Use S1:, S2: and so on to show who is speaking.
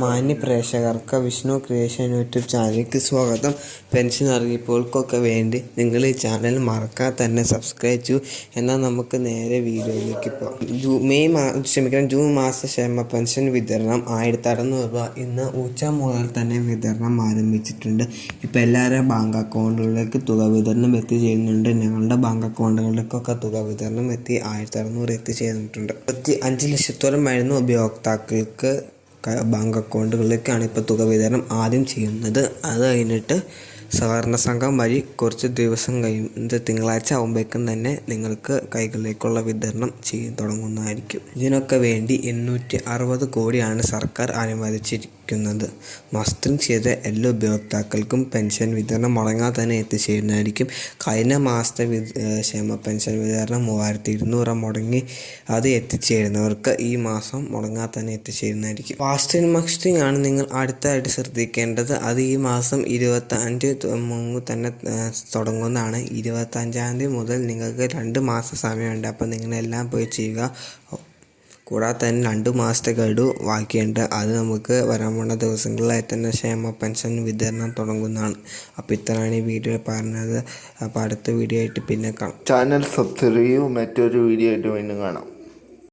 S1: മാന്യ പ്രേക്ഷകർക്ക് Vishnu creation YouTube ചാനലിലേക്ക് സ്വാഗതം. പെൻഷൻ അറിയിപ്പുകൾക്കൊക്കെ വേണ്ടി നിങ്ങൾ ഈ ചാനൽ മറക്കാതെ തന്നെ സബ്സ്ക്രൈബ് ചെയ്യൂ. എന്നാൽ നമുക്ക് നേരെ വീഡിയോയിലേക്ക് പോകാം. ജൂൺ മാസ ക്ഷേമ പെൻഷൻ വിതരണം 1600 രൂപ ഇന്ന് ഉച്ച മുതൽ തന്നെ വിതരണം ആരംഭിച്ചിട്ടുണ്ട്. ഇപ്പോൾ എല്ലാവരും ബാങ്ക് അക്കൗണ്ടുകളിലേക്ക് തുക വിതരണം എത്തിച്ചേരുന്നുണ്ട്. ഞങ്ങളുടെ ബാങ്ക് അക്കൗണ്ടുകളിലേക്കൊക്കെ തുക വിതരണം 1600 എത്തിച്ചേർന്നിട്ടുണ്ട്. 5 ലക്ഷത്തോളം വരുന്ന ഉപയോക്താക്കൾക്ക് ബാങ്ക് അക്കൗണ്ടുകളിലേക്കാണ് ഇപ്പോൾ തുക വിതരണം ആദ്യം ചെയ്യുന്നത്. അത് കഴിഞ്ഞിട്ട് സഹകരണ സംഘം വഴി കുറച്ച് ദിവസം തിങ്കളാഴ്ച ആകുമ്പോഴേക്കും തന്നെ നിങ്ങൾക്ക് കൈകളിലേക്കുള്ള വിതരണം തുടങ്ങുന്നതായിരിക്കും. ഇതിനൊക്കെ വേണ്ടി 860 കോടിയാണ് സർക്കാർ അനുവദിച്ചിരിക്കുന്നത്. മസ്റ്ററിംഗ് ചെയ്ത എല്ലാ ഉപയോക്താക്കൾക്കും പെൻഷൻ വിതരണം മുടങ്ങാതെ തന്നെ എത്തിച്ചേരുന്നതായിരിക്കും. കഴിഞ്ഞ മാസത്തെ ക്ഷേമ പെൻഷൻ വിതരണം 3200 മുടങ്ങി. അത് എത്തിച്ചേരുന്നവർക്ക് ഈ മാസം മുടങ്ങാതെ തന്നെ എത്തിച്ചേരുന്നതായിരിക്കും. ഫാസ്റ്റ് മസ്റ്ററിംഗ് ആണ് നിങ്ങൾ അടുത്തായിട്ട് ശ്രദ്ധിക്കേണ്ടത്. അത് ഈ മാസം 25 തന്നെ തുടങ്ങുന്നതാണ്. 25-ാം തീയതി മുതൽ നിങ്ങൾക്ക് 2 മാസം സമയമുണ്ട്. അപ്പോൾ നിങ്ങളെല്ലാം പോയി ചെയ്യുക. കൂടാതെ തന്നെ 2 മാസത്തെ ഗഡു ബാക്കിയുണ്ട്. അത് നമുക്ക് വരാൻ പോകുന്ന ദിവസങ്ങളിലായി തന്നെ ക്ഷേമ പെൻഷൻ വിതരണം തുടങ്ങുന്നതാണ്. അപ്പോൾ ഇത്രയാണ് ഈ വീഡിയോ പറഞ്ഞത്. അപ്പോൾ അടുത്ത വീഡിയോ ആയിട്ട് പിന്നെ കാണാം.
S2: ചാനൽ സബ്സ്ക്രൈബ് ചെയ്യൂ. മറ്റൊരു വീഡിയോ ആയിട്ട് വീണ്ടും കാണാം.